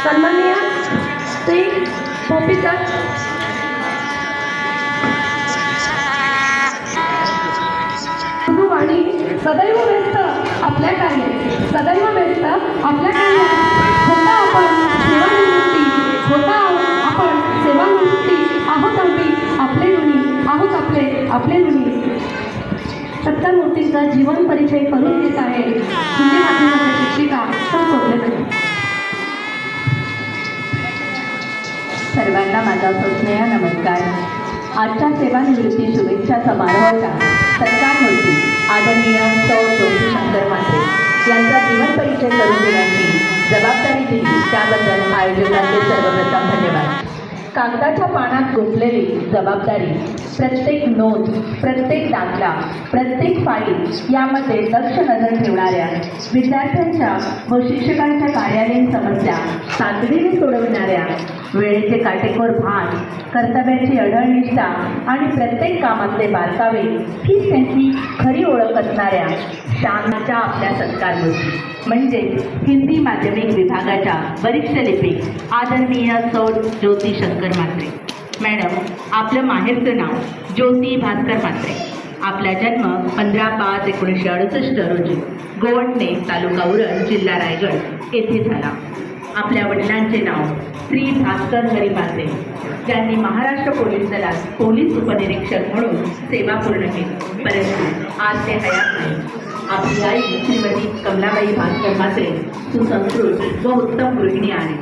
सन्माननीय श्री भोपीसर आणि सदैव व्यस्त आपल्या कार्य सदैव व्यस्त आपल्या कार्यात होता आपण सेवानिवृत्ती आहोत आपले ऋणी सत्तामूर्तींचा जीवन परिचय करून देत आहे हिंदी माध्यमाच्या शिक्षिका सोडले सर्वांना माझा सस्नेह नमस्कार. आजच्या सेवानिवृत्ती शुभेच्छा समारोहाच्या सत्कारमूर्ती आदरणीय सौ ज्योती शंकर म्हात्रे यांचा जीवन परिचय करून देण्याची जबाबदारी दिली त्याबद्दल आयोजकांचे सर्वप्रथम धन्यवाद. कागदाच्या पानात गुंतलेली जबाबदारी, प्रत्येक नोंद, प्रत्येक दाखला, प्रत्येक फाईल यामध्ये लक्ष नजर ठेवणाऱ्या विद्यार्थ्यांच्या व शिक्षकांच्या कार्यालयीन समस्या तातडीने सोडविणाऱ्या, वेळेचे काटेकोर भान, कर्तव्याची अढळनिष्ठा आणि प्रत्येक कामातले बारकावे हीच त्यांची खरी ओळख असणाऱ्या शानाच्या आपल्या सत्कारमूर्ती म्हणजे हिंदी माध्यमिक विभागाच्या वरिष्ठ लिपिक आदरणीय सौ ज्योती शंकर म्हात्रे मॅडम. आपलं माहेरचं नाव ज्योती भास्कर म्हात्रे. आपला जन्म 15/5/1968 रोजी गोवटणे तालुका उरण जिल्हा रायगड येथे झाला. आपल्या वडिलांचे नाव श्री भास्कर हरी म्हात्रे ज्यांनी महाराष्ट्र पोलीस दलात पोलीस उपनिरीक्षक म्हणून सेवा पूर्ण केली परंतु आज ते हयात नाही. आपली आई श्रीमती कमलाबाई भास्कर म्हात्रे सुसंस्कृत व उत्तम गृहिणी आहे.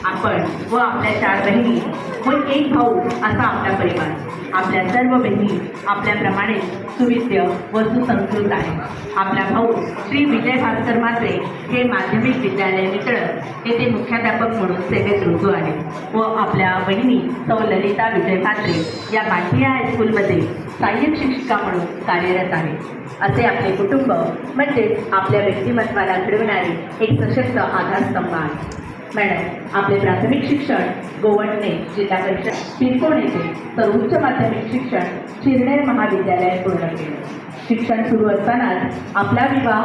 आपण व आपल्या 4 बहिणी व 1 भाऊ असा आपला परिवार. आपल्या सर्व बहिणी आपल्याप्रमाणे सुविद्य व सुसंस्कृत आहे. आपला भाऊ श्री विजय भास्कर म्हात्रे हे माध्यमिक विद्यालय नितळत येथे मुख्याध्यापक म्हणून सेवेत रुजू आहे व आपल्या बहिणी सौ ललिता विजय म्हात्रे या बाठिया हायस्कूलमध्ये सहाय्यक शिक्षिका म्हणून कार्यरत आहे. असे आपले कुटुंब म्हणजेच आपल्या व्यक्तिमत्वाला घडविणारे एक सशक्त आधारस्तंभ आहे. मॅडम, आपले प्राथमिक शिक्षण गोवटणे जिल्हा परिषद पिरकोण येथे तर उच्च माध्यमिक शिक्षण शिरनेर महाविद्यालयात पूर्ण केले. शिक्षण सुरू असतानाच आपला विवाह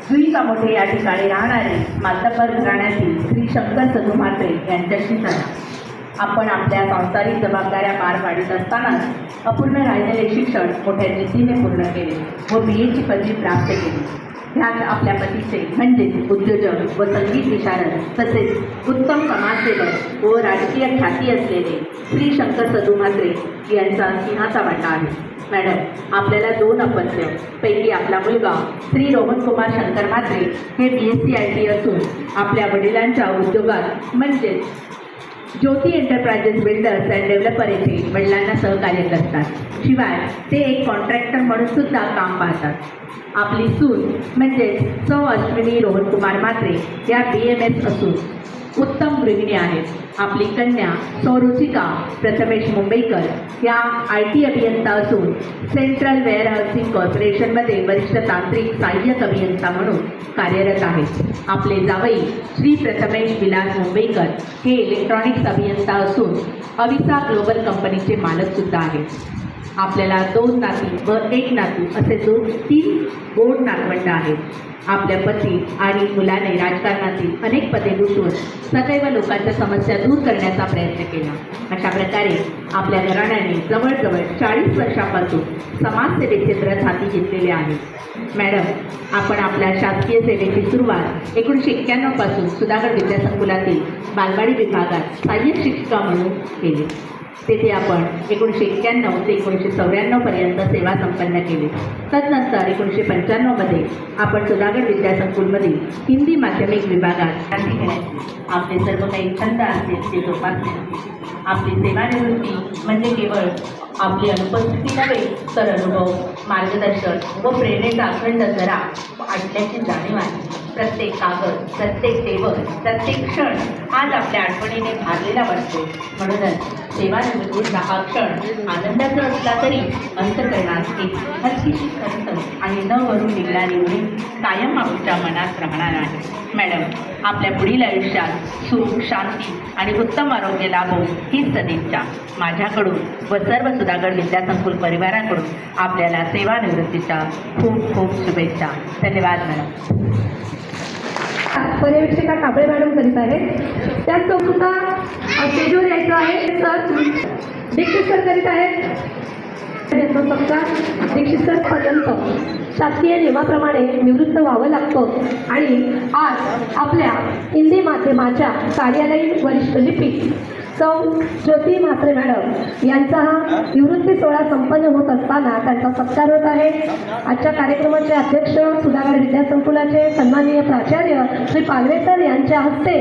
जुईकामोठे या ठिकाणी राहणारे मातब्बर घराण्यातील श्री शंकर सदू म्हात्रे यांच्याशी झाला. आपण आपल्या सांसारिक जबाबदाऱ्या पार पाडत असतानाच अपूर्ण राहिलेले शिक्षण मोठ्या जिद्दीने पूर्ण केले व BA ची पदवी प्राप्त केली. ह्यात आपल्या पतीचे म्हणजेच उद्योजक व संगीत विशारद तसेच उत्तम समाजसेवक व राजकीय ख्याती असलेले श्री शंकर सदू म्हात्रे यांचा सिंहाचा वाटा आहे. मॅडम, आपल्याला 2 अपत्य पैकी आपला मुलगा श्री रोहनकुमार शंकर म्हात्रे हे BSc IT असून आपल्या वडिलांच्या उद्योगात म्हणजेच ज्योती एंटरप्राइजेस बिल्डर्स अँड डेव्हलपर येथे वडिलांना सहकार्य करतात. शिवाय ते एक कॉन्ट्रॅक्टर म्हणून सुद्धा काम पाहतात. आपली सून म्हणजेच सौ अश्विनी रोहनकुमार म्हात्रे या BMS असून उत्तम गृहिणी आहेत. आपली कन्या सौ रुचिका प्रथमेश मुंबईकर या IT अभियंता असून सेंट्रल वेअरहाऊसिंग कॉर्पोरेशनमध्ये वरिष्ठ तांत्रिक सहाय्यक अभियंता म्हणून कार्यरत आहेत. आपले जावई श्री प्रथमेश विलास मुंबईकर हे इलेक्ट्रॉनिक्स अभियंता असून अविसा ग्लोबल कंपनीचे मालकसुद्धा आहेत. आपल्याला 2 नाती व 1 नातू असे 3 गोड नातवंड आहेत. आपल्या पती आणि मुलाने राजकारणातील अनेक पदे भूषवून सदैव लोकांच्या समस्या दूर करण्याचा प्रयत्न केला. अशा प्रकारे आपल्या घराण्याने जवळजवळ 40 वर्षांपासून समाजसेवेचे व्रत हाती घेतलेले आहे. मॅडम, आपण आपल्या शासकीय सेवेची सुरुवात 1991 पासून सुधागड विद्यासंकुलातील बालवाडी विभागात सहाय्यक शिक्षिका म्हणून केली. तेथे आपण 1991 ते 1994 पर्यंत सेवा संपन्न केली. तदनंतर 1995 आपण सुधागड विद्यासंकुलमधील हिंदी माध्यमिक विभागात आपले सर्व काही छंद असतील ते जोपासले. आपली सेवानिवृत्ती म्हणजे केवळ आपली अनुपस्थिती नव्हे तर अनुभव, मार्गदर्शन व प्रेरणेचा अखंड झरा आणल्याची जाणीव आहे. प्रत्येक कागद, प्रत्येक टेबल, प्रत्येक क्षण आज आपल्या आठवणीने भारलेला वाटतो. म्हणूनच सेवानिवृत्तीचा हा क्षण आनंदाचा असला तरी अंतःकरणात एक हलकीशी खंत आणि न भरून निघणारी उणीव कायम आमच्या मनात राहणार आहे. मॅडम, आपल्या पुढील आयुष्यात सुख, शांती आणि उत्तम आरोग्य लाभो हीच सदिच्छा माझ्याकडून व सर्व सुधागड विद्यासंकुल परिवाराकडून आपल्याला सेवानिवृत्तीच्या खूप खूप शुभेच्छा. धन्यवाद मॅडम. पर्यवेक्षिका कांबळे मॅडम करीत आहेत. त्याचसोबत सुद्धा स्टेजवर यायचं आहे सर दीक्षित सर करीत आहेत. यांचा सत्कार दीक्षित सर पर्यंत शासकीय नियमाप्रमाणे निवृत्त व्हावं लागतं आणि आज आपल्या हिंदी माध्यमाच्या कार्यालयीन वरिष्ठ लिपिक सौ ज्योती म्हात्रे मॅडम यांचा हा निवृत्ती सोहळा संपन्न होत असताना त्यांचा सत्कार होत आहे. आजच्या कार्यक्रमाचे अध्यक्ष सुधागड विद्यासंकुलाचे सन्माननीय प्राचार्य श्री पालवे सर यांच्या हस्ते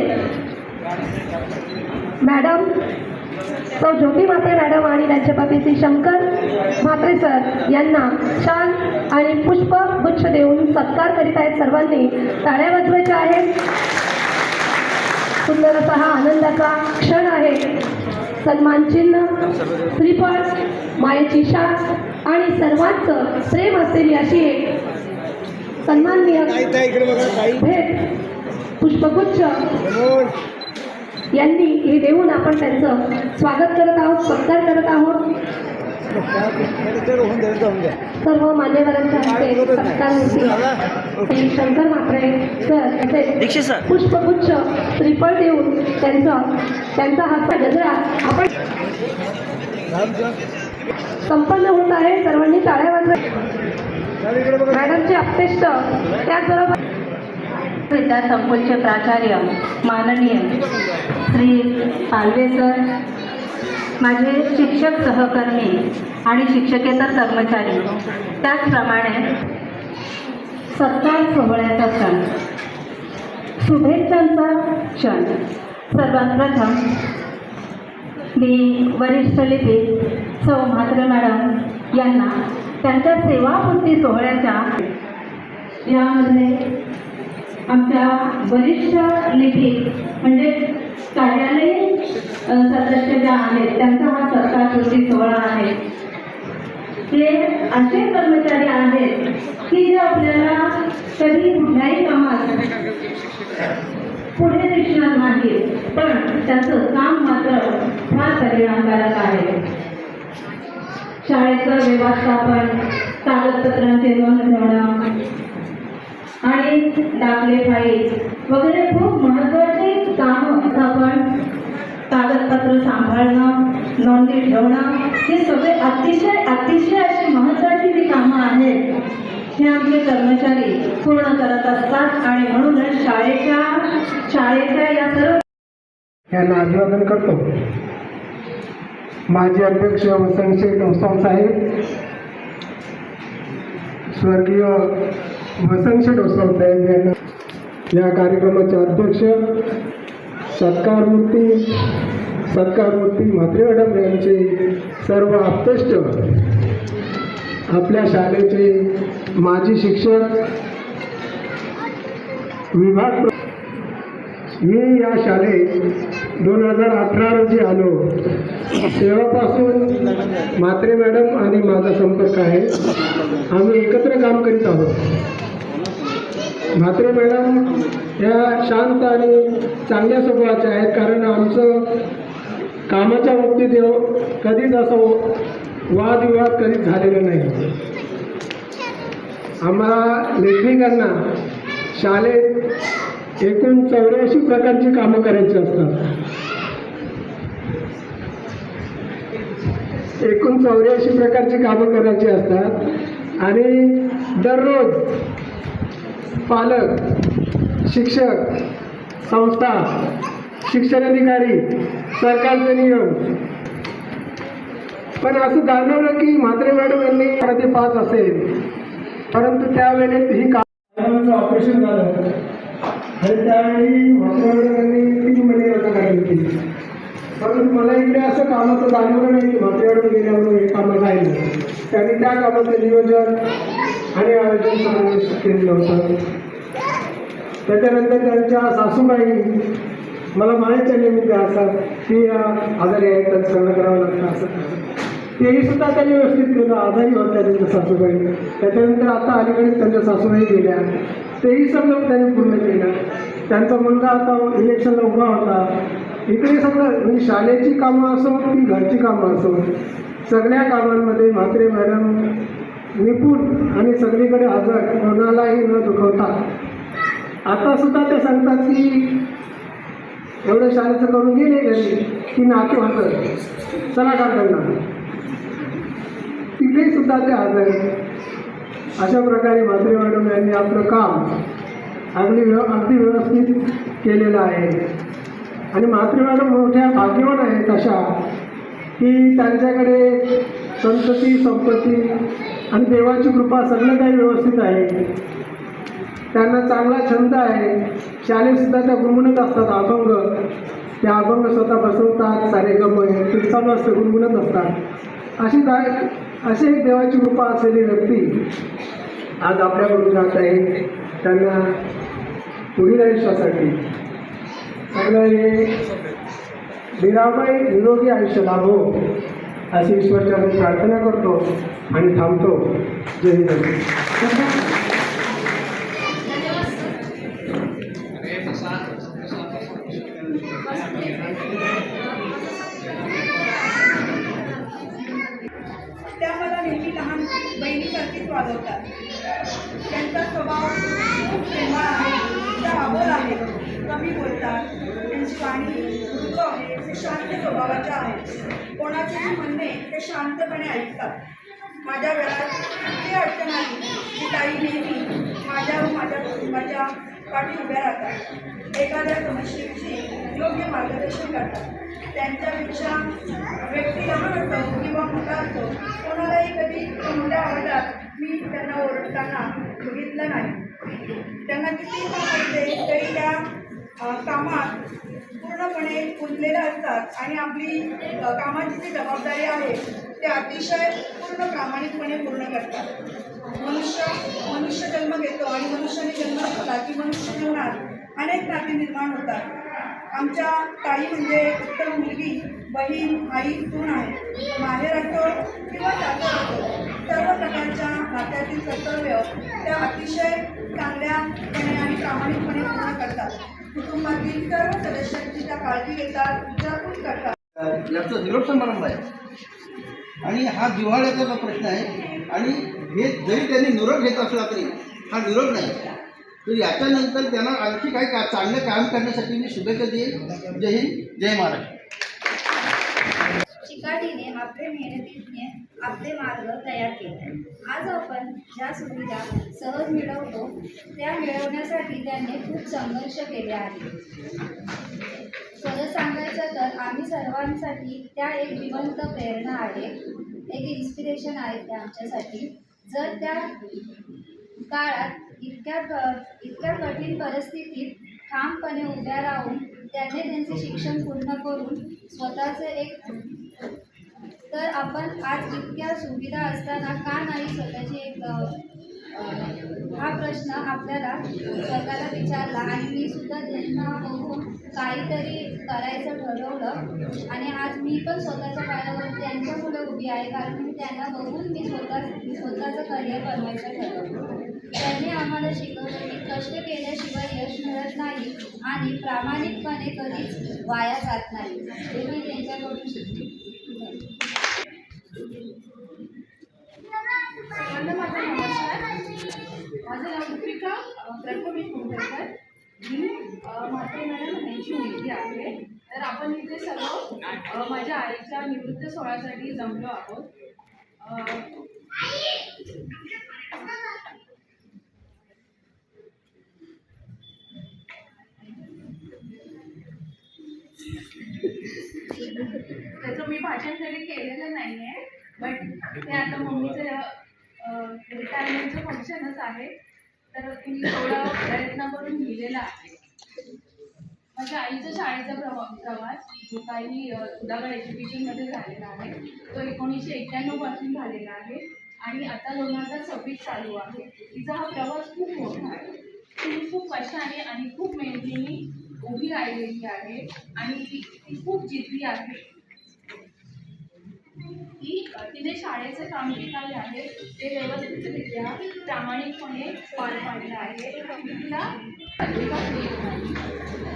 मॅडम सौ ज्योती म्हात्रे मॅडम आणि त्यांचे पती श्री शंकर म्हात्रे सर यांना शाल आणि पुष्पगुच्छ देऊन सत्कार करीत आहेत. सर्वांनी टाळ्या वाजवायच्या आहेत. सुंदर असा हा आनंदाचा क्षण आहे. सन्मान चिन्ह, श्रीफळ, मायेची शाल आणि सर्वांचं प्रेम असलेली अशी एक सन्माननीय भेट पुष्पगुच्छ यांनी हे देऊन आपण त्यांचं स्वागत करत आहोत, सत्कार करत आहोत. सर्व मान्यवरांच्या हस्ते सत्कार होती. शंकर म्हात्रे सर पुष्पगुच्छ श्रीफळ देऊन त्यांचा हात गजरा आपण संपन्न होत आहे. सर्वांनी टाळ्या वाजवा. मॅडमचे अपेष्ट त्याचबरोबर विद्यासंकुलचे प्राचार्य माननीय श्री पालवे सर, माझे शिक्षक सहकर्मी आणि शिक्षकेतर कर्मचारी, त्याचप्रमाणे सत्कार सोहळ्याचा क्षण, शुभेच्छांचा क्षण. सर्वात प्रथम मी वरिष्ठ लिपिक सौ म्हात्रे मॅडम यांना त्यांच्या सेवापूर्ती सोहळ्याच्या यामध्ये आमच्या वरिष्ठ लिपिक म्हणजे कार्यालयीन सदस्य ज्या आहेत त्यांचा हा सत्कारपूर्ती सोहळा आहे. हे असे कर्मचारी आहेत की जे आपल्याला कधी कुठल्याही कामात पुढे दिसणार नाही, पण त्याचं काम मात्र फार परिणामकारक आहे. शाळेचं व्यवस्थापन, कागदपत्रांचे नोंद ठेवणं आणि दाखले फाईल वगैरे खूप महत्त्वाची कामं, आपण कागदपत्र सांभाळणं, नोंदी ठेवणं, हे सगळे अतिशय अशी महत्त्वाची जी कामं आहेत हे आमचे कर्मचारी पूर्ण करत असतात. आणि म्हणूनच शाळेच्या या सर्व यांना अभिवादन करतो. माजी अध्यक्ष वसंतशेठ ओसाम साहेब, स्वर्गीय वसंतशेठ ओसाम साहेब यांना, या कार्यक्रमाचे अध्यक्ष सत्कारमूर्ती म्हात्रे मॅडम यांचे सर्व आप्तेष्ट, आपल्या शाळेचे माजी शिक्षक, विभाग. मी या शाळेत 2018 रोजी आलो. तेव्हापासून म्हात्रे मॅडम आणि माझा संपर्क आहे. आम्ही एकत्र काम करीत आहोत. म्हात्रे मॅडम या शांत आणि चांगल्या स्वभावाच्या आहेत, कारण आमचं कामाच्या बाबतीत कधीच असं वादविवाद कधीच झालेला नाही. आम्हाला लेखनिकांना शाळेत एकूण 84 प्रकारची कामं करायची असतात. एकूण 84 प्रकारची कामं करायची असतात आणि दररोज पालक, शिक्षक, संस्था, शिक्षण अधिकारी, सरकारचे नियम. पण असं जाणवलं की म्हात्रे मॅडम यांनी 5 असेल, परंतु त्यावेळेस ही कामाचं ऑपरेशन झालं आणि त्यावेळी म्हात्रे मॅडम यांनी 3 महिने रजा काढली होती. परंतु मला इकडे असं कामाचं जाणवलं नाही की म्हात्रे मॅडम गेल्यावर हे कामं राहिलं. त्यांनी त्या कामाचं नियोजन आणि आयोजन समावेश केलेलं होतं. त्याच्यानंतर त्यांच्या सासूबाई मला म्हणायच्या निमित्त असं की आजारी आहेत, त्यांचं सगळं करावं लागतं असं. तेही सुद्धा त्यांनी व्यवस्थित केलं. आजारी होत्या त्यांच्या सासूबाई. त्याच्यानंतर आता अलीकडे त्यांच्या सासूबाई गेल्या, तेही सगळं त्यांनी पूर्ण केलं. त्यांचा मुलगा आता इलेक्शनला उभा होता. इकडे सगळं म्हणजे शाळेची कामं असो की घरची कामं असो, सगळ्या कामांमध्ये म्हात्रे मॅडम निपुण आणि सगळीकडे हजर, कोणालाही न दुखवता आता सुद्धा ते सांगतात की एवढं शाळेचं करून गेले घरी की नातू हजर, चला काढताना तिथे सुद्धा ते हजर. अशा प्रकारे म्हात्रे मॅडम यांनी आपलं काम अगदी व्यवस्थित केलेलं आहे. आणि म्हात्रे मॅडम मोठ्या भाग्यवान आहेत अशा की त्यांच्याकडे संतती संपत्ती आणि देवाची कृपा सगळं काही व्यवस्थित आहे. त्यांना चांगला छंद आहे. शाळेतसुद्धा त्या गुणगुणत असतात अभंग. त्या अभंग स्वतः बसवतात, सारे गम ते चालू असतं, गुणगुणत असतात. अशी एक देवाची कृपा असलेली व्यक्ती आज आपल्याकडून जात आहे. त्यांना पुढील आयुष्यासाठी सगळं हे निरामय निरोगी आयुष्य लाभो अशी ईश्वरचरणी प्रार्थना करतो आणि थांबतो. जय हिंद. त्या मला नेहमी लहान बहिणीसारखीच वागवतात. त्यांचा स्वभाव खूप प्रेमळ आहे, त्या अबोल आहे, कमी बोलतात. त्यांची वाणी मृदू आहे, ते शांत स्वभावाच्या आहेत. कोणाचे जे म्हणणे ते शांतपणे ऐकतात. माझ्या वेळात कुठली अडचण आली की ताई नेहमी माझ्या व माझ्या कुटुंबाच्या पाठी उभ्या राहतात. एखाद्या समस्येविषयी योग्य मार्गदर्शन करतात. त्यांच्यापेक्षा व्यक्ती लहान असो किंवा मोठा असो, कोणालाही कधी मोठ्या आवाजात मी त्यांना ओरडताना बघितलं नाही. त्यांना किती काम असते तरी त्या कामात पूर्णपणे गुंतलेल्या असतात आणि आपली कामाची जी जबाबदारी आहे ते अतिशय पूर्ण प्रामाणिकपणे पूर्ण करतात. मनुष्य जन्म घेतो आणि मनुष्याने जन्म घेतला की मनुष्य जीवनात अनेक नाती निर्माण होतात. आमच्या ताई म्हणजे उत्तम मुलगी, बहीण, आई, सून आहे. माहेर असो किंवा सासर असो, सर्व प्रकारच्या नात्यातील कर्तव्य त्या अतिशय चांगल्यापणे आणि प्रामाणिकपणे पूर्ण करतात. कुटुंबातील सर्व सदस्यांची त्या काळजी घेतात, विचारपूस करतात. याचा निरोप समारंभ आहे आणि हा जिव्हाळ्याचा जो प्रश्न आहे. आणि हे जरी त्यांनी निरोप घेत असला तरी हा निरोप नाही. तर याच्यानंतर त्यांना आणखी काही चांगलं काम करण्यासाठी मी शुभेच्छा देईन. जय हिंद, जय महाराष्ट्र. चिकाटीने आपले मेहनतीने आपले मार्ग तयार केले. आज आपण ज्या सुविधा सहज मिळवतो त्या मिळवण्यासाठी त्यांनी खूप संघर्ष केले आहे. खरं सांगायचं तर आम्ही सर्वांसाठी त्या एक जिवंत प्रेरणा आहे, एक इन्स्पिरेशन आहे त्या आमच्यासाठी. जर त्या काळात इतक्या कठीण परिस्थितीत ठामपणे उभ्या राहून त्यांनी त्यांचे शिक्षण पूर्ण करून स्वतःचे एक, तर आपण आज इतक्या सुविधा असताना का नाही स्वतःची एक, हा प्रश्न आपल्याला स्वतःला विचारला. आणि मी सुद्धा त्यांना बघून काहीतरी करायचं ठरवलं आणि आज मी पण स्वतःच्या पायावर त्यांच्यामुळे उभी आहे. कारण मी त्यांना बघून मी स्वतःचं करिअर बनवायचं ठरवलं. त्यांनी आम्हाला शिकवलं की कष्ट केल्याशिवाय यश मिळत नाही आणि प्रामाणिकपणे कधीच वाया जात नाही. हे मी त्यांच्याकडून शिकले. सर्वांना माझा नमस्कार. माझं नाव दीपिका प्रथमेश मुंबईकर. मी म्हात्रे मॅडम यांची मुलगी आहे. तर आपण इथे सर्व माझ्या आईच्या निवृत्त सोहळ्यासाठी जमलो आहोत. त्याचं मी भाषण तरी केलेलं नाही आहे, बट ते आता मम्मीचं रिटायरमेंटचं फंक्शनच आहे, तर मी थोडा प्रयत्न करून लिहिलेला आहे. माझ्या आईचा शाळेचा प्रवास जो काही सुधागड एज्युकेशनमध्ये झालेला आहे तो 1991 पासून झालेला आहे आणि आता 2026 चालू आहे. तिचा हा प्रवास खूप मोठा आहे. ती खूप कष्टाने आणि खूप मेहनतीने उभी राहिलेली आहे आणि ती खूप जिद्दी आहे. तिने शाळेचं काम जे काही आहे ते व्यवस्थितरित्या प्रामाणिकपणे पार पाडलं आहे. तिला अजिबात येत नाही.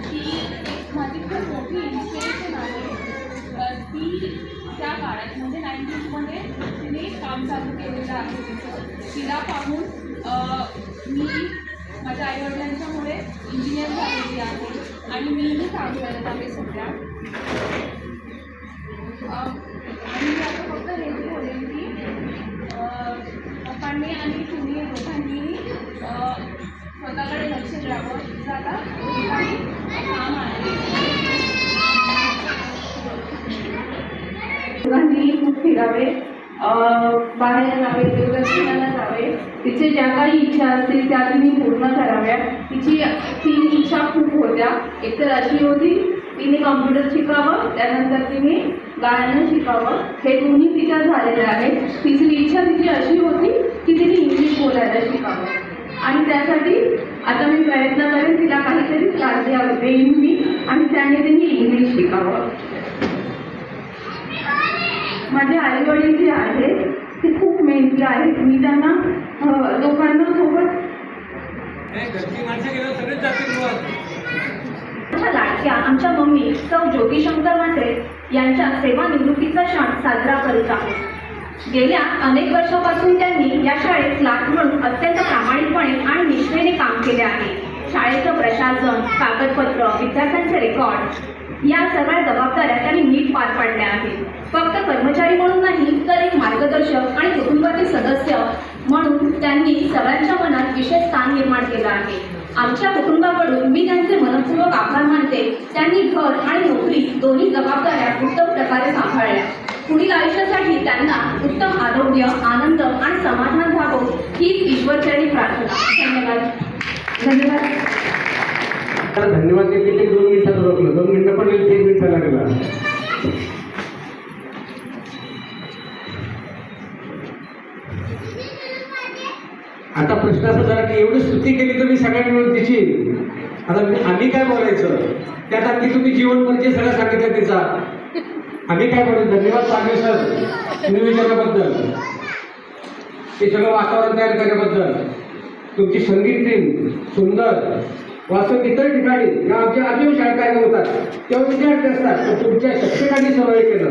ती एक माझी खूप मोठी इन्स्पिरेशन आहे. ती त्या काळात म्हणजे 90sमध्ये तिने काम चालू केलेलं आहे. तिला पाहून मी माझ्या आईवडिलांच्यामुळे इंजिनियर झालेली आहे आणि मीही काम करत आहे सध्या. आणि मी आता फक्त हेच बोलेन की पप्पांनी आणि तुम्ही दोघांनीही स्वतःकडे लक्ष द्यावं. जाता काही काम आहे. दोघांनी खूप फिरावे, बाहेर जावे, देवदर्शनाला जावे. तिचे ज्या काही इच्छा असतील त्या तिने पूर्ण कराव्या. तिची 3 इच्छा खूप होत्या. एक तर अशी होती तिने कॉम्प्युटर शिकावं, त्यानंतर तिने गाणं शिकावं. हे दोन्ही तिच्या झालेलं आहे. तिसरी इच्छा तिची अशी होती की तिने इंग्लिश बोलायला शिकावं. आणि त्यासाठी आता मी प्रयत्न करेन तिला काहीतरी क्लास देईन मी आणि त्याने तिने इंग्लिश शिकावं. माझे आईवडील जे आहेत ते खूप मेहनती आहेत. मी त्यांना लोकांना सोबत लाडक्या आमच्या मम्मी सौ ज्योतिशंकर म्हात्रे यांच्या सेवानिवृत्तीचा क्षण साजरा करीत आहोत. गेल्या अनेक वर्षापासून त्यांनी या शाळेत क्लार्क म्हणून अत्यंत प्रामाणिकपणे आणि निष्ठेने काम केले आहे. शाळेचं प्रशासन, कागदपत्र, विद्यार्थ्यांचे रेकॉर्ड या सगळ्या जबाबदाऱ्या त्यांनी नीट पार पाडल्या आहेत. फक्त कर्मचारी म्हणून नाही तर एक मार्गदर्शक आणि कुटुंबातील सदस्य म्हणून त्यांनी सगळ्यांच्या मनात विशेष स्थान निर्माण केलं आहे. आमच्या कुटुंबाकडून मी त्यांचे मनपूर्वक आभार मानते. त्यांनी घर आणि नोकरी दोन्ही जबाबदाऱ्या उत्तम प्रकारे सांभाळल्या. पुढील आयुष्यासाठी त्यांना उत्तम आरोग्य, आनंद आणि समाधान व्हावं हीच ईश्वरचरणी प्रार्थना. धन्यवाद. धन्यवाद. धन्यवाद देते ते 2 मिनिटात रोखलं. 2 मिनिटं पण 1 मिनिट लागला. आता प्रश्न असा झाला की एवढी स्तुती केली तुम्ही सगळ्यांनी मिळून तिची, आता आम्ही काय बोलायचं? त्यात आणखी तुम्ही जीवन परिचय सगळं सांगितलं तिचा. आम्ही काय बोलू? धन्यवाद सागरे सर तुम्ही विचारल्याबद्दल, ते सगळं वातावरण तयार करण्याबद्दल. तुमची संगीत टीम सुंदर वाचून इतर ठिकाणी किंवा आमच्या अजून शाळा कार्यक्रम होतात तेव्हा विद्यार्थी असतात, तर तुमच्या शिक्षकांनी सर्व केलं.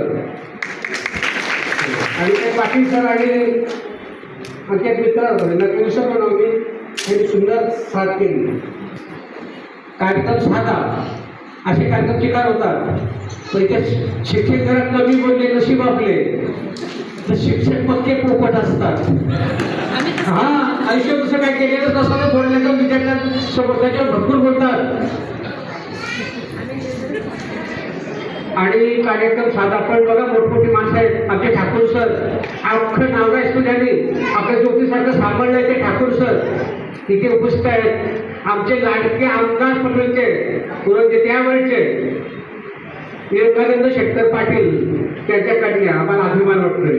आणि ते पाटील सर आणि आमच्या मित्र नक्की सर म्हणून मी त्यांनी सुंदर साथ केली. कार्यक्रम साधा असे कार्यक्रम चिकार होतात, पण त्या शिक्षक जरा कमी बोलले नशीब आपले तर शिक्षक पक्के पोपट असतात. हा आयुष्य दुसरं काय केलेलं नसताना बोलण्याचं विद्यार्थ्यांसोबत त्याच्यावर भरपूर बोलतात. आणि कार्यक्रम साधा पण बघा मोठमोठी माणसं आहेत. आमचे ठाकूर सर अख्खं नाव असतो त्यांनी आपल्या ज्योतीसारखं सांभाळलंय ते ठाकूर सर तिथे उपस्थित आहेत. आमचे लाडके आमदार पटेलचे पुरंदे त्यावेळचे विवेकानंद शेट्टर पाटील त्यांच्याकडे आम्हाला अभिमान वाटतोय.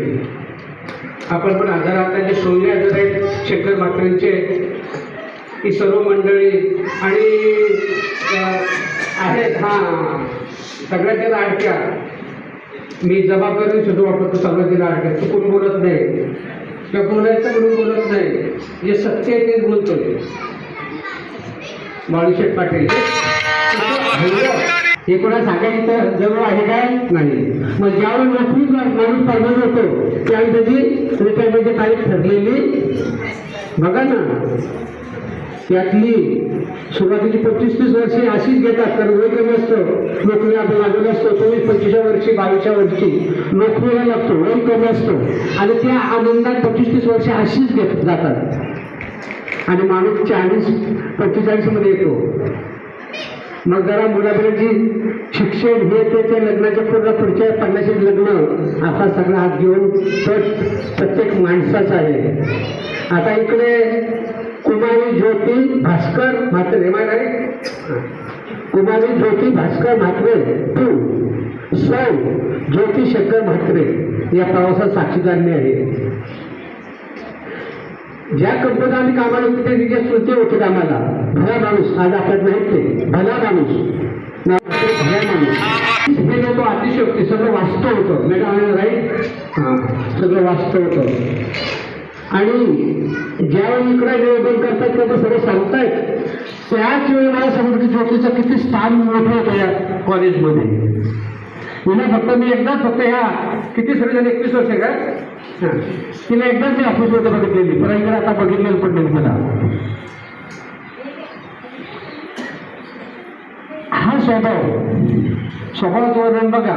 आपण पण आजारात त्यांचे सोयरे आजार आहेत शेट्टर म्हात्रेंचे, ही सर्व मंडळी आणि आहेत हां सगळ्याच्या लाडक्या. मी जबाबदारी सुद्धा वापरतो सगळ्याच्या लाडक्या. चुकून बोलत नाही किंवा बोलायचं म्हणून बोलत नाही, जे सत्य आहे तेच बोलतोय. माळीशेठ पाटील हे कोणा सांगायचं जवळ आहे काय नाही. मग ज्यावेळी नोकरी माणूस परमनंट होतो त्यावेळी त्याची रिटायरमेंटची तारीख ठरलेली बघा ना. त्यातली सुरुवातीची 25-30 वर्षे अशीच घेतात कारण वय कमी असतं. नोकरी आपण लागलेला असतो 24-25 वर्षी 22 वर्षी नोकरीला लागतो, वय कमी असतो आणि त्या आनंदात 25-30 वर्षे अशीच घेत जातात आणि माणूस 40-45 मध्ये येतो. मग जरा मुलाबरोबरची शिक्षण हे त्याच्या लग्नाच्या पुढच्या 50 लग्न असा सगळा हात घेऊन तर प्रत्येक माणसाचा आहे. आता इकडे कुमारी ज्योती भास्कर म्हात्रे कुमारी ज्योती भास्कर म्हात्रे तू सौ ज्योती शंकर म्हात्रे या प्रवासात साक्षीदारणी आहे. ज्या कंपनीत आम्ही कामाला होतो ते तिच्या स्मृती होते आम्हाला. भला माणूस आज आपल्यात नाहीत ते भला माणूस भला माणूस हे लोक अतिशयोक्ती सगळं वास्तव होतं. मॅडम राईट हां सगळं वास्तव होतं. आणि ज्यावेळी इकडे निवेदन करतात तेव्हा सगळं सांगतायत त्याच वेळी मला सांगतो की ज्योतीचं किती स्थान मोठं होतं या कॉलेजमध्ये. तिला फक्त मी एकदाच फक्त ह्या किती सगळे झाले 21 वर्ष का हां तिला एकदाच मी ऑफिसमध्ये बघितलेली पण इकडे आता बघितलेलं पण नाही मला. स्वभावाचं वर्णन बघा.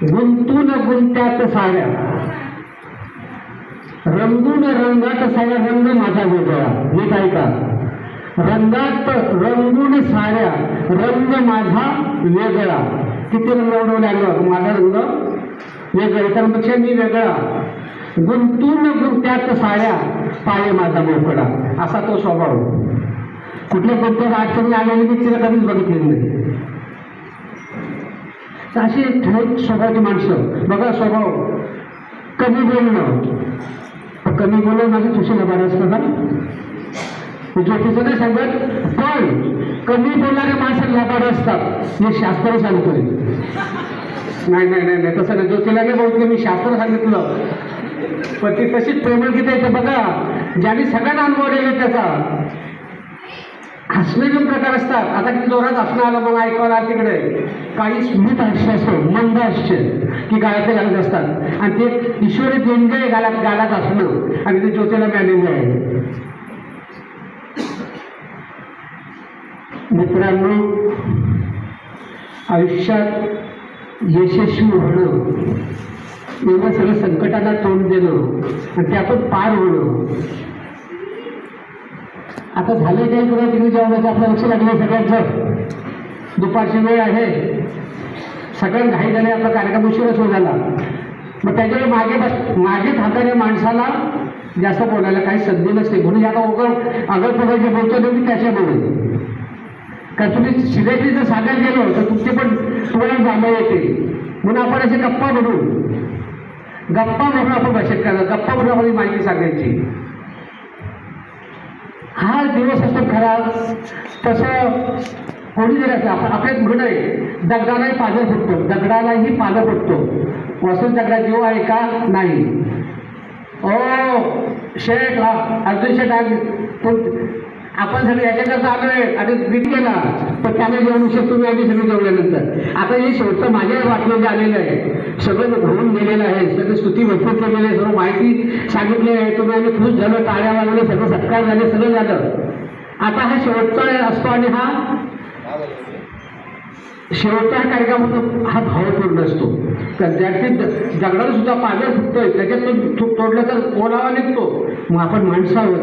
गुंतून गुंत्यात साड्या, रंगून रंगात साड्या, रंग माझा वेगळा. नीट ऐका, रंगात रंगून साड्या, रंग माझा वेगळा. किती रंग उडवले, माझा रंग वेगळा, इतरांपेक्षा मी वेगळा. गुंतून गुंत्यात साड्या, पाय माझा मोकळा. असा तो स्वभाव. कुठल्या कोणत्या अडचणी आलेली मी तिला कधीच बघितलेली नाही. अशी ठोक स्वभावाची माणसं. बघा स्वभाव, कमी बोलणं. कमी बोलणं माझं तुझं बरं असतं का? ज्योतिषं नाही सांगत, पण कमी बोलणारे माणसं लबाड असतात हे शास्त्र सांगतोय. नाही नाही नाही नाही तसं नाही. ज्योतिला नाही बोलतो मी, शास्त्र सांगितलं. पण ती तशीच प्रेमळ गीत आहे. बघा, ज्यांनी सगळ्यांना अनुभव दिले त्याचा. हसण्याचे प्रकार असतात. आता किती जोरात हसणं आलं मग ऐकायला तिकडे. काही स्मित हास्य असतो, मंद हास्य, की गाळ्यातले घालत असतात. आणि ते ईश्वरी देणगे गालात असणं, आणि ते ज्योतीला मिळालेलं आहे. मित्रांनो, आयुष्यात यशस्वी होणं, एवढं सगळं संकटाला तोंड देणं आणि त्यातून पार होणं. आता झालं काही तुला तिकडे जेवणाचं आपलं लक्ष लागलं सगळ्यांचं. दुपारची वेळ आहे, सगळ्यात घाई झाले, आपला कार्यक्रम उशीरच हो झाला. मग त्याच्यावर मागे थांबणाऱ्या माणसाला जास्त बोलायला काही संधी नसते. म्हणून आता अगल जे बोलतो मी त्याच्यामुळे. कारण तुम्ही सिरियसली जर सांगायला गेलो तर तुमचे पण तुम्हाला जांभळ येते. म्हणून आपण असे गप्पा म्हणून आपण भाषेत करायचं. गप्पा म्हणून आपली माहिती सांगायची. हा दिवस असतो खरा. तसं कोणी जर असं आपल्यात म्हण आहे, दगडालाही पाजर फुटतो, दगडालाही पाजर फुटतो. वसून दगडा जीव आहे का? नाही. ओ शेठ, अर्जुन शेठ, आपण सगळे याच्याकरता आलोय आणि बीट केला, पण त्याला जेवणू शकतो मी आम्ही सगळे जेवल्यानंतर. आता हे शेवटचं माझ्या वाटलेलं आलेलं आहे. सगळं घडून गेलेलं आहे, सगळं स्तुती भरपूर केलेलं आहे, सर्व माहिती सांगितली आहे. तुम्ही आम्ही खुश झालो, टाळ्या वाजवल्या, सगळं सत्कार झाले, सगळं झालं. आता हा शेवटचा असतो आणि हा शेवटचा कार्यक्रम हा भावपूर्ण असतो. त्याची दगडाला सुद्धा पाजर फुटतोय, त्याच्यात तोडलं तर ओलावा निघतो. मग आपण माणसं आहोत,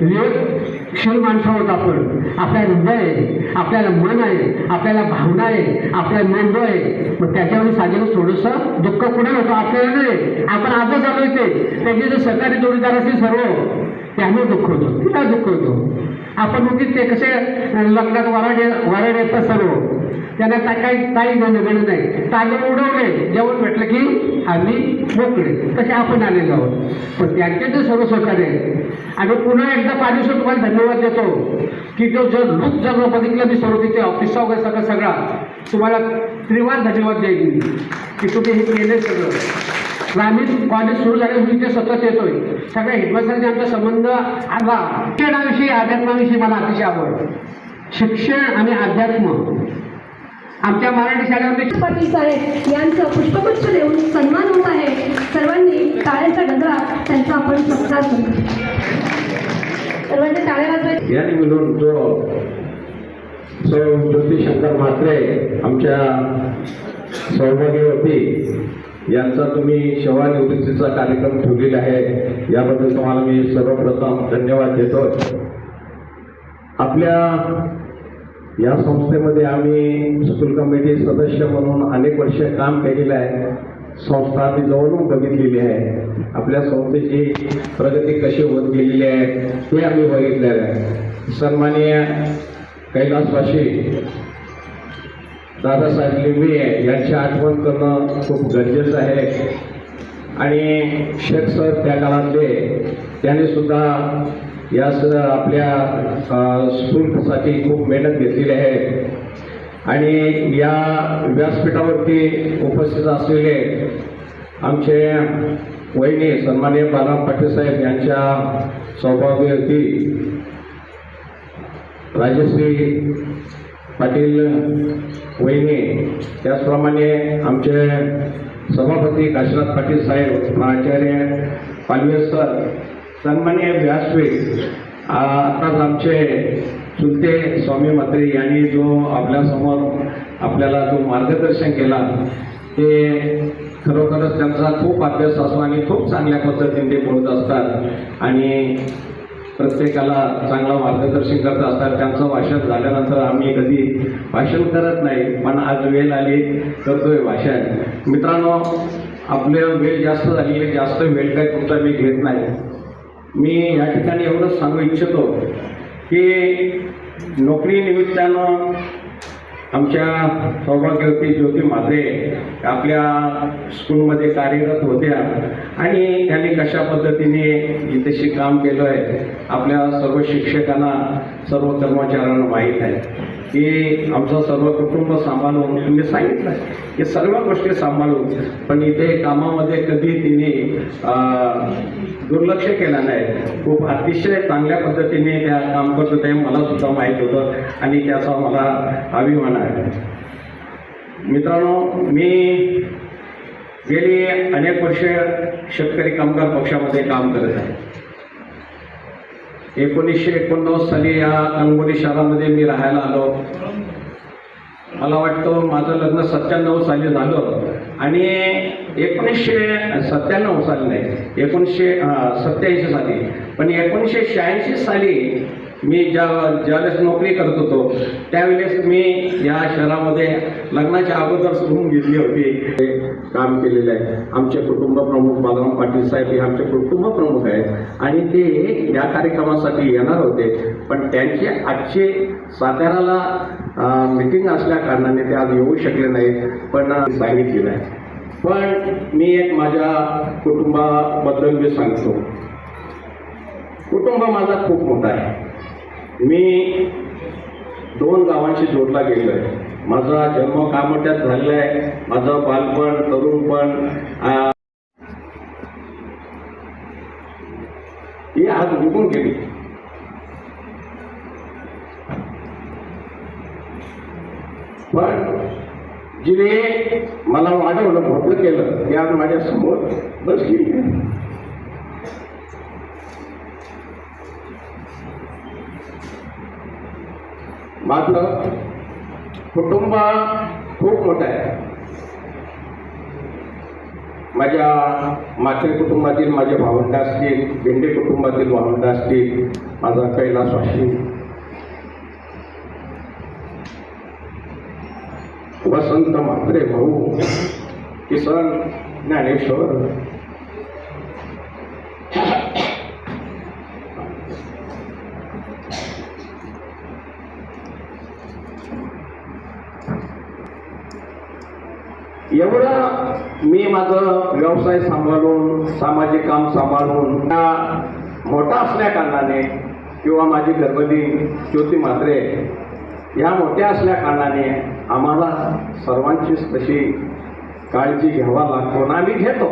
विवेकशील माणसं आहोत आपण. आपल्या हृदय आहे, आपल्याला मन आहे, आपल्याला भावना आहे, आपला मेंदू आहे. मग त्याच्यावर साजेलच थोडंसं दुःख कुठे होतं आपल्याला नाही. आपण आजच आलो इथे, त्याचे जे सरकारी जोडीदार असतील सर्व, त्यामुळे दुःख होतं. काय दुःख होतं? आपण उगीच ते कसे लग्नात वराड येतात सर्व, त्यांना काही घेणं नाही. तांदूळ उडवले, जेवण भेटलं की आम्ही मोकळे, तसे आपण आलेलो आहोत. पण त्यांचे जे सर्व सहकार्य आहे. आणि पुन्हा एकदा पारितोषिक तुम्हाला धन्यवाद देतो की तो जर लुक जर बघितलं मी सर्व तिथे ऑफिसचा वगैरे सगळा तुम्हाला त्रिवार धन्यवाद देईल की तुम्ही हे केले सगळं. ग्रामीण कॉलेज सुरू झाले मी ते सतत येतोय. सगळ्या हेडमास्टरचे आमचा संबंध आला. शिक्षणाविषयी, अध्यात्माविषयी मला अतिशय आवड. शिक्षण आणि अध्यात्म आमच्या मराठी शाळेमध्ये पाटील साहेब यांचं पुष्पगुच्छ देऊन सन्मान होत आहे. सर्वांनी टाळ्यांचा गजरात त्यांचा आपण सत्कार करू. सर्वांनी टाळ्या वाजवायच्या. या निमित्तानं जो ज्योती शंकर म्हात्रे आमच्या सहभागी होती, यांचा तुम्ही सेवानिवृत्तीचा कार्यक्रम ठेवलेला आहे, याबद्दल तुम्हाला मी सर्वप्रथम धन्यवाद देतो. आपल्या या संस्थेमध्ये आम्ही स्कूल कमिटी सदस्य म्हणून अनेक वर्ष काम केलेलं आहे. संस्था आम्ही जवळून बघितलेली आहे. आपल्या संस्थेची प्रगती कशी होत गेलेली आहे हे आम्ही बघितलेलं आहे. सन्माननीय कैलासवासी दादासाहेब लिंबे यांची आठवण करणं खूप गरजेचं आहे. आणि शेख सर त्या काळातले, त्यांनी सुद्धा या आपल्या स्कूलसाठी खूप मेहनत घेतलेली आहे. आणि या व्यासपीठावरती उपस्थित असलेले आमचे वहिनी सन्माननीय बालाराम पाटील साहेब यांच्या सौभाग्यवती राजश्री पाटील वहिनी, त्याचप्रमाणे आमचे सभापती काशीनाथ पाटील साहेब, प्राचार्य पालवे सर, सन्माननीय व्यासपीठ, आताच आमचे चुलते स्वामी म्हात्रे यांनी जो आपल्यासमोर आपल्याला जो मार्गदर्शन केला ते खरोखरच त्यांचा खूप अभ्यास असतो आणि खूप चांगल्या पद्धतीने ते बोलत असतात आणि प्रत्येकाला चांगलं मार्गदर्शन करत असतात. त्यांचं भाषण झाल्यानंतर आम्ही कधी भाषण करत नाही, पण आज वेळ आली करतोय भाषण. मित्रांनो, आपले वेळ जास्त झालेली, जास्त वेळ काय तुमचा मी घेत नाही. मी या ठिकाणी एवढंच सांगू इच्छितो की नोकरीनिमित्तानं आमच्या सौभाग्यवती ज्योती म्हात्रे आपल्या स्कूलमध्ये कार्यरत होत्या आणि त्यांनी कशा पद्धतीने इथेशी काम केलं आहे आपल्या सर्व शिक्षकांना, सर्व कर्मचाऱ्यांना माहीत आहे की आमचं सर्व कुटुंब सांभाळून तुम्ही सांगितलं की सर्व गोष्टी सांभाळून, पण इथे कामामध्ये कधी तिने दुर्लक्ष केलं नाही. खूप अतिशय चांगल्या पद्धतीने त्या काम करत होते, मला सुद्धा माहीत होतं आणि त्याचा मला अभिमान आहे. मित्रांनो, मी गेली अनेक वर्ष शेतकरी कामगार पक्षामध्ये काम करत आहे. 1989 साली या कणगोली शहरामध्ये मी राहायला आलो. मला वाटतं माझं लग्न 97 साली झालं आणि 1997 साली नाही, 1987 साली, पण 1986 साली मी ज्यावेळेस नोकरी करत होतो त्यावेळेस मी या शहरामध्ये लग्नाच्या अगोदर सोडून घेतली होती. काम केलेलं आहे. आमचे कुटुंब प्रमुख बालराम पाटील साहेब हे आमचे कुटुंब प्रमुख आहेत आणि ते या कार्यक्रमासाठी येणार होते, पण त्यांचे आजचे साताऱ्याला मीटिंग असल्या कारणाने ते आज येऊ शकले नाहीत, पण सांगितलेलं आहे. पण मी एक माझ्या कुटुंबाबद्दल मी सांगतो. कुटुंब माझा खूप मोठा आहे. मी 2 गावांशी जोडला गेलो आहे. माझा जन्म कामोट्यात झालेला आहे. माझं बालपण, तरुणपण ही आज निघून गेली. पण जिने मला वाढवलं, मोठं केलं, ते आज माझ्या समोर बसली. माझं कुटुंब खूप मोठं आहे. माझ्या म्हात्रे कुटुंबातील माझे भावंड असतील, भेंडे कुटुंबातील भावंड असतील, माझा कैलासवासी वसंत म्हात्रे भाऊ, किसन ज्ञानेश्वर, एवढं मी माझं व्यवसाय सांभाळून, सामाजिक काम सांभाळून, मोठा असल्या कारणाने किंवा माझी गर्भधीन ज्योती म्हात्रे या मोठ्या असल्या कारणाने आम्हाला सर्वांचीच तशी काळजी घ्यावा लागतो आणि आम्ही घेतो.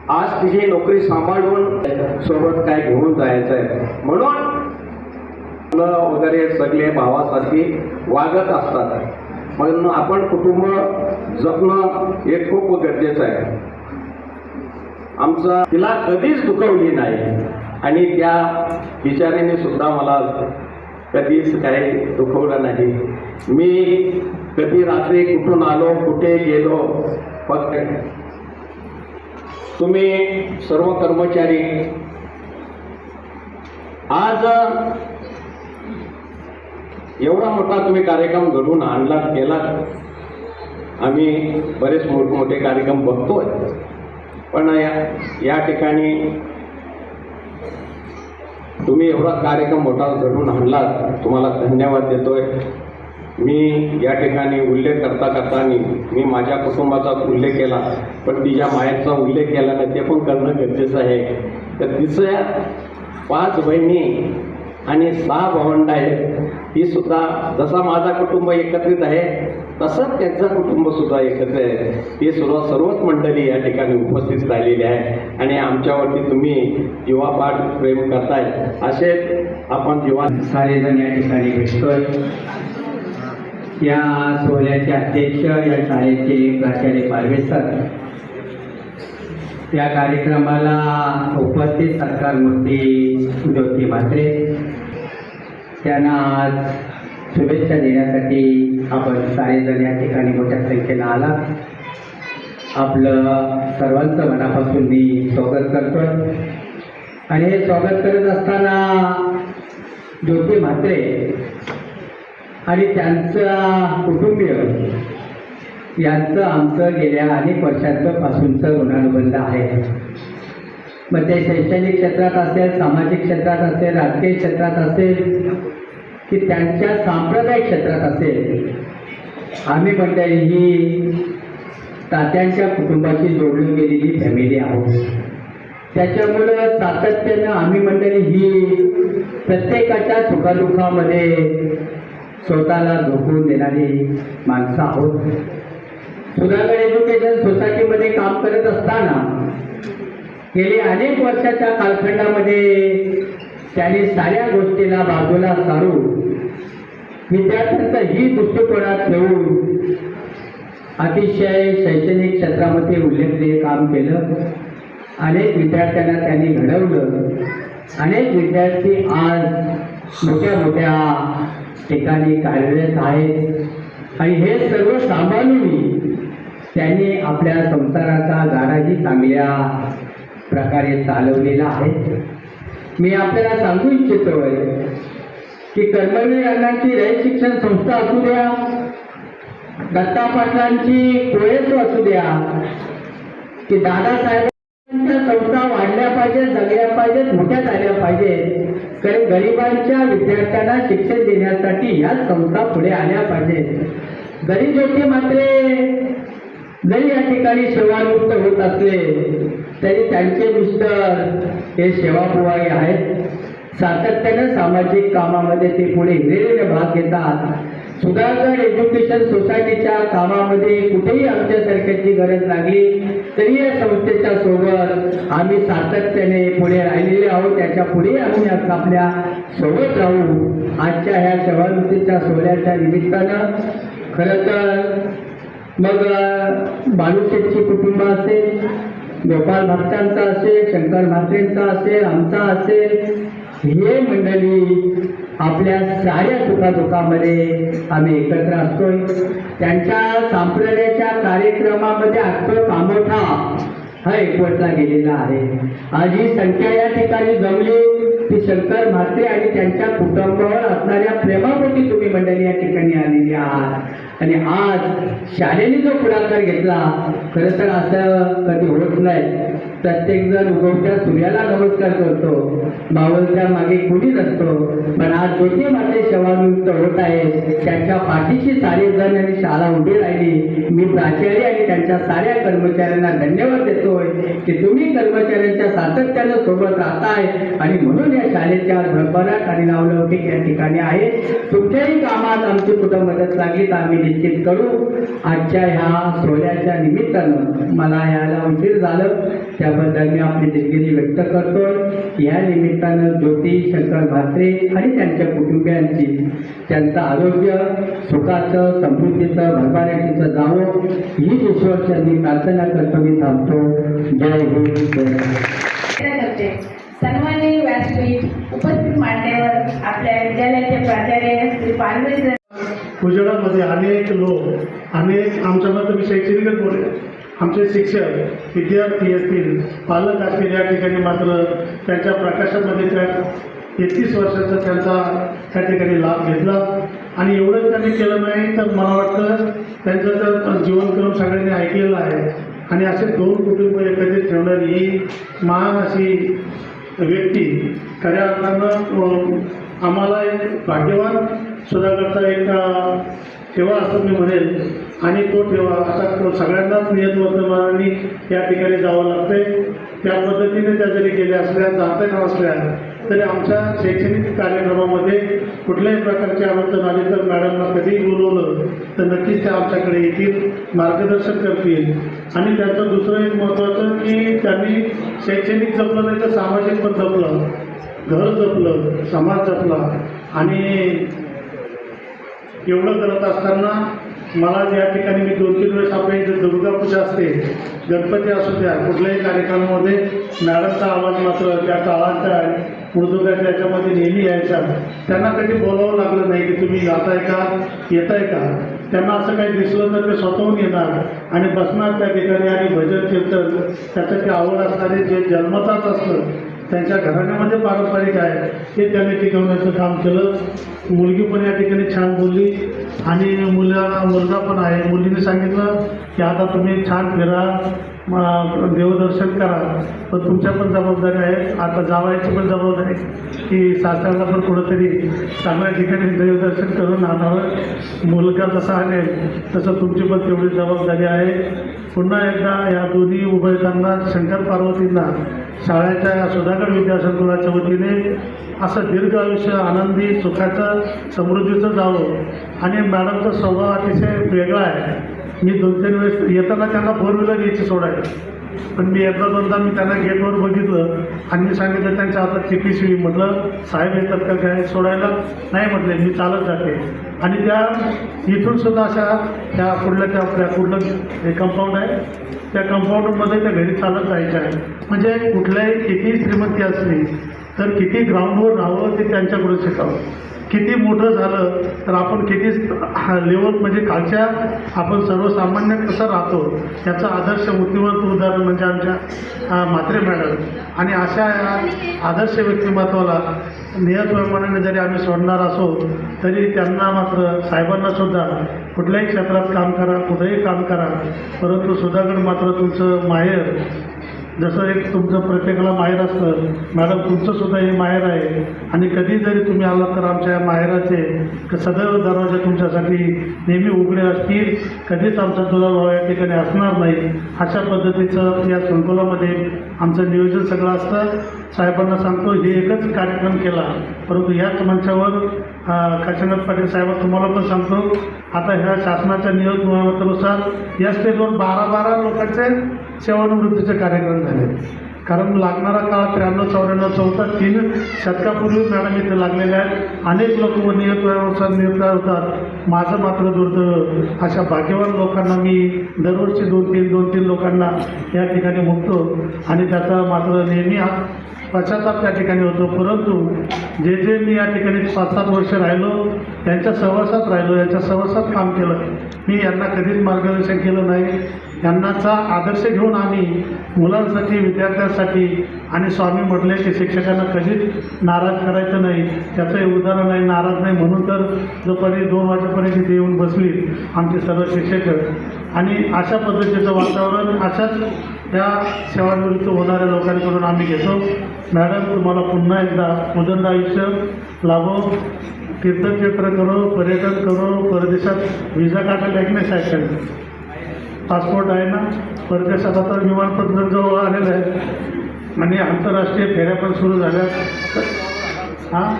आज तिची नोकरी सांभाळून सोबत काय घेऊन जायचं आहे म्हणून मुलं वगैरे सगळे भावासारखी वागत असतात. म्हणून आपण कुटुंब जपणं हे खूप गरजेचं आहे. आमचा तिला कधीच दुखवली नाही आणि त्या बिचारीने सुद्धा मला कधीच काही दुखवलं नाही. मी कधी रात्री कुठून आलो, कुठे गेलो, फक्त तुम्ही सर्व कर्मचारी आज एवढा मोठा तुम्ही कार्यक्रम घडवून आणला केलात. आम्ही बरेच मोठमोठे कार्यक्रम बघतोय, पण या ठिकाणी तुम्ही एवढा कार्यक्रम मोठा घडवून आणलात, तुम्हाला धन्यवाद देतोय. मी या ठिकाणी उल्लेख करता मी माझ्या कुटुंबाचा उल्लेख केला, पण तिच्या मायाचा उल्लेख केला नाही, ते पण करणं गरजेचं आहे. तर तिच्या 5 बहिणी आणि 6 भावंड आहेत. ही सुद्धा जसा माझा कुटुंब एकत्रित आहे तसंच त्यांचं कुटुंब सुद्धा एकत्र आहे. ही सर्वच मंडळी या ठिकाणी उपस्थित राहिलेली आहे आणि आमच्यावरती तुम्ही जीवापाड प्रेम करताय. असेच आपण जीवा सारेजण या ठिकाणी भेटतोय. या सोहळ्याचे अध्यक्ष या शाळेचे प्राचार्य पारवे सर, या कार्यक्रमाला उपस्थित सरकारमूर्ती ज्योती म्हात्रे, त्यांना आज शुभेच्छा देण्यासाठी आपण सारेजण या ठिकाणी मोठ्या संख्येनं आला. आपलं सर्वांचं मनापासून मी स्वागत करतो. आणि हे स्वागत करत असताना ज्योती म्हात्रे आणि त्यांचा कुटुंबीय यांचं आमचं गेल्या अनेक वर्षांचं पासूनचं ऋणानुबंध आहे. मग ते शैक्षणिक क्षेत्रात असेल, सामाजिक क्षेत्रात असेल, राजकीय क्षेत्रात असेल की त्यांच्या सांप्रदायिक क्षेत्रात असेल, आम्ही मंडळी ही तात्यांच्या कुटुंबाशी जोडली गेलेली फॅमिली आहोत. त्याच्यामुळं सातत्यानं आम्ही मंडळी ही प्रत्येकाच्या सुखदुःखामध्ये स्वतःला झोकून देणारी माणसं आहोत. सुधागड एज्युकेशन सोसायटीमध्ये काम करत असताना गेली अनेक वर्षाच्या कालखंडामध्ये त्यांनी साऱ्या गोष्टीला बाजूला सारून विद्यार्थ्यांचा ही दृष्टिकोनात ठेवून अतिशय शैक्षणिक क्षेत्रामध्ये उल्लेखनीय काम केलं. अनेक विद्यार्थ्यांना त्यांनी घडवलं. अनेक विद्यार्थी आज मोठ्या मोठ्या ठिकाणी कार्यरत आहेत आणि हे सर्व सांभाळून त्यांनी आपल्या संसाराचा गाडाही चांगल्या प्रकारे चालवलेला आहे. मी आपल्याला सांगू इच्छितोय की कर्मवीर अण्णांची रयत शिक्षण संस्था असू द्या, दत्ता पाटलांची कोळेसो असू द्या, की दादासाहेबांच्या संस्था वाढल्या पाहिजेत, जगल्या पाहिजेत, मोठ्या झाल्या पाहिजेत. कारण गरिबांच्या विद्यार्थ्यांना शिक्षण देण्यासाठी ह्याच संस्था पुढे आल्या पाहिजेत. जरी ज्योती म्हात्रे जरी या ठिकाणी सेवानिवृत्त होत असले तरी त्यांचे मिस्टर हे सेवापुवाई आहेत. सातत्यानं सामाजिक कामामध्ये ते पुढे हिरिरीने भाग घेतात. सुधागड एज्युकेशन सोसायटीच्या कामामध्ये कुठेही आमच्यासारख्याची गरज लागली तरी या संस्थेच्या सोबत आम्ही सातत्याने पुढे राहिलेले आहोत. त्याच्या पुढे आम्ही आपल्या सोबत राहू. आजच्या ह्या सेवानिवृत्तीच्या सोहळ्याच्या निमित्तानं खरं तर मग बालुशेठची कुटुंब असेल, गोपाळ भक्तांचा असेल, शंकर म्हात्रेंचा असेल, आमचा असेल, हे मंडळी आपल्या साऱ्या सुखादुःखामध्ये आम्ही एकत्र असतोय. त्यांच्या संप्रदायाच्या कार्यक्रमामध्ये अख्खं कामोठा हा एकवटला गेलेला आहे. आज ही संख्या या ठिकाणी जमली ती शंकर म्हात्रे आणि त्यांच्या कुटुंबावर असणाऱ्या प्रेमापोटी तुम्ही मंडळी या ठिकाणी आलेली आहात. आणि आज शाळेने जो पुढाकार घेतला, खरं तर असं कधी होत नाही. प्रत्येकजण उगवत्या सूर्याला नमस्कार करतो, मावळत्या मागे कुणी नसतो. पण आज ज्योती म्हात्रे सेवानिवृत्त होत आहे, त्यांच्या पाठीशी सारेजण आणि शाळा उभी राहिली. मी प्राचार्य आणि त्यांच्या साऱ्या कर्मचाऱ्यांना धन्यवाद देतोय की तुम्ही कर्मचाऱ्यांच्या सातत्यानं सोबत राहताय आणि म्हणून या शाळेच्या भरभराट आणि नावलौकिक या ठिकाणी आहे. तुमच्याही कामात आमची कुठं मदत लागली तर आम्ही निश्चित करू. आजच्या ह्या सोहळ्याच्या निमित्तानं मला यायला उशीर झालं त्याबद्दल मी आपली दिलगिरी व्यक्त करतोय. या निमित्तानं ज्योती शंकर म्हात्रे आणि त्यांच्या कुटुंबियांची त्यांचं आरोग्य सुखाचं, समृद्धीचं, भरभराटीचं जावं हीच ईश्वरचरणी प्रार्थना करतो. मी थांबतो. जय हिंद, जय करते. सन्माननीय व्यासपीठ उपस्थित मान्यवर, आपल्या विद्यालयाचे प्राचार्य श्री पालवे गुजरातमध्ये अनेक लोक, अनेक आमच्याबद्दल मी शैक्षणिकच बोलेल, आमचे शिक्षक, विद्यार्थी असतील, पालक असतील, या ठिकाणी मात्र त्यांच्या प्रकाशामध्ये त्या 31 वर्षाचा त्यांचा त्या ठिकाणी लाभ घेतला. आणि एवढंच त्यांनी केलं नाही तर मला वाटतं त्यांचं तर जीवनक्रम सगळ्यांनी ऐकलेलं आहे. आणि असे दोन कुटुंब एकत्रित ठेवणारी ही महान अशी व्यक्ती खऱ्या अर्थानं आम्हाला एक भाग्यवान सुधागडचा एक ठेवा असं मी म्हणेल. आणि तो ठेवा आता सगळ्यांनाच नियतवर्तमानाने या ठिकाणी जावं लागतंय. त्या पद्धतीने त्या जरी गेल्या असल्या, जाता असल्या तरी आमच्या शैक्षणिक कार्यक्रमामध्ये कुठल्याही प्रकारची अडचण आली तर मॅडमला कधीही बोलवलं तर नक्कीच त्या आमच्याकडे येतील, मार्गदर्शन करतील. आणि त्याचं दुसरं एक महत्त्वाचं की त्यांनी शैक्षणिक जपलं नाही तर सामाजिक पण जपलं, घर जपलं, समाज जपला. आणि एवढं करत असताना मला या ठिकाणी मी 2-3 वेळेस आपल्या इथे दुर्गापूजा असते, गणपती असू द्या, कुठल्याही कार्यक्रमामध्ये मॅडमचा आवाज मात्र त्या काळाच्या मृदुगाच्या याच्यामध्ये नेहमी यायचा. त्यांना कधी बोलावं लागलं नाही की तुम्ही गाताय का, येताय का. त्यांना असं काही दिसलं तर ते स्वतःहून येणार आणि बसणार त्या ठिकाणी आणि भजन कीर्तन त्याचं ते आवड असणारे जे जन्मताच असतं त्यांच्या घराण्यामध्ये पारंपरिक आहे ते त्यांनी टिकवण्याचं काम केलं. मुलगी पण या ठिकाणी छान बोलली आणि मुलगा पण आहे. मुलीने सांगितलं की आता तुम्ही छान फिरा, देवदर्शन करा, पण तुमच्या पण जबाबदारी आहे. आता जावायची पण जबाबदारी की सासऱ्याला पण कुठंतरी चांगल्या ठिकाणी देवदर्शन करून आणावं. मुलगा जसा आणेल तसं तुमची पण तेवढी जबाबदारी आहे. पुन्हा एकदा या दोन्ही उभयतांना, शंकर पार्वतींना शाळेच्या या सुधागड विद्यासंकुलाच्या वतीने असं दीर्घ आयुष्य आनंदी, सुखाचं, समृद्धीचं जावं. आणि मॅडमचा स्वभाव अतिशय वेगळा आहे. मी 2-3 वेळेस येताना त्यांना 4 व्हीलर यायची सोडायला, पण मी एकदा दोनदा मी त्यांना गेटवर बघितलं आणि मी सांगितलं त्यांच्या हातात पिशवी. म्हटलं साहेब येतात का काय सोडायला? नाही म्हटले, मी चालत जाते. आणि त्या इथून सुद्धा अशा त्या कुठलं हे कंपाऊंड आहे त्या कंपाऊंडमध्ये त्या घरी चालत जायच्या आहे. म्हणजे कुठल्याही किती श्रीमंती असली तर किती ग्राउंडवर राहावं ते त्यांच्याकडून शिकावं. किती मोठं झालं तर आपण किती लेवल म्हणजे खालच्या आपण सर्वसामान्य कसं राहतो याचं आदर्श मूर्तिमंत उदाहरण म्हणजे आमच्या म्हात्रे मॅडम. आणि अशा या आदर्श व्यक्तिमत्वाला नियतप्रमाणे जरी आम्ही सोडणार असो तरी त्यांना मात्र साहेबांना सुद्धा कुठल्याही क्षेत्रात काम करा, कुठेही काम करा, परंतु सुधागड मात्र तुमचं माहेर. जसं एक तुमचं प्रत्येकाला माहेर असतं, मॅडम तुमचंसुद्धा हे माहेर आहे. आणि कधी जरी तुम्ही आलात तर आमच्या या माहेराचे सदैव दरवाजे तुमच्यासाठी नेहमी उघडे असतील. कधीच आमचा दुराभाव या ठिकाणी असणार नाही. अशा पद्धतीचं या संकुलामध्ये आमचं नियोजन सगळं असतं. साहेबांना सांगतो हे एकच कार्यक्रम केला, परंतु याच मंचावर काशीनाथ पाटील साहेब तुम्हाला पण सांगतो आता ह्या शासनाच्या नियोजनानुसार या स्टेजवर 12 लोकांचे सेवानिवृत्तीचे कार्यक्रम झाले. कारण लागणारा काळ 93-94 3 शतकापूर्वी मॅडम इथे लागलेल्या आहेत. अनेक लोक नियतनुसार नियुक्त होतात. माझं मात्र दुर्दैव अशा भाग्यवान लोकांना मी दरवर्षी 2-3 लोकांना या ठिकाणी मुक्तो आणि त्याचा मात्र नेहमी पश्चाताप त्या ठिकाणी होतो. परंतु जे मी या ठिकाणी 5-7 वर्ष राहिलो त्यांच्या सहवासात राहिलो, यांच्या सहवासात काम केलं. मी यांना कधीच मार्गदर्शन केलं नाही. यांनाचा आदर्श घेऊन आम्ही मुलांसाठी, विद्यार्थ्यांसाठी आणि स्वामी म्हटले की शिक्षकांना कधीच नाराज करायचं नाही. त्याचं हे उदाहरण आहे. नाराज नाही म्हणून तर दुपारी 2 वाजेपर्यंत इथे येऊन बसली आमचे सर्व शिक्षक. आणि अशा पद्धतीचं वातावरण अशाच त्या सेवानिवृत्त होणाऱ्या लोकांकडून आम्ही घेतो. मॅडम तुम्हाला पुन्हा एकदा उदंड आयुष्य लाभो, तीर्थक्षेत्र करो, पर्यटन करो, परदेशात विजा काढायला एक नाही सायकल, पासपोर्ट आहे ना, परदेशात आता विमानतळ जवळ आलेलं आहे आणि आंतरराष्ट्रीय फेऱ्या पण सुरू झाल्या. हां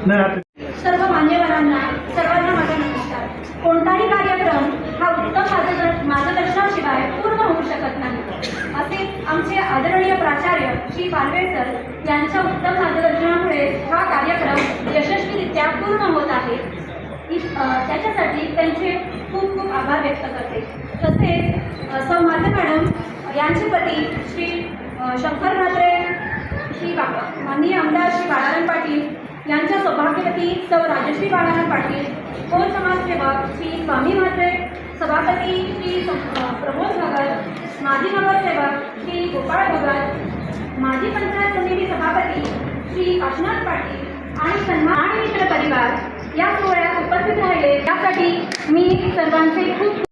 नाही आता सर्व मान्यवरांना सर्वांना माझा नमस्कार. कोणताही कार्यक्रम हा उत्तम मार्गदर्शनाशिवाय पूर्ण होऊ शकत नाही. असेच आमचे आदरणीय प्राचार्य श्री पालवे सर यांच्या उत्तम मार्गदर्शनामुळे हा कार्यक्रम यशस्वीरित्या पूर्ण होत आहे. त्याच्यासाठी त्यांचे खूप खूप आभार व्यक्त करते. तसेच सौ म्हात्रे मॅडम यांचे पती श्री शंकर म्हात्रे, श्री माननीय आमदार श्री बाळाराम पाटील यांच्या सौभाग्यवती सौ राजश्री बाळाराम पाटील, थोर समाजसेवक श्री स्वामी म्हात्रे, सभापती श्री प्रमोद भगत, माजी नगरसेवक श्री गोपाळ भगत, माजी पंचायत समिती सभापती श्री काशीनाथ पाटील आणि सन्मान मित्र परिवार या सोहळ्यात उपस्थित राहिले यासाठी मी सर्वांचे खूप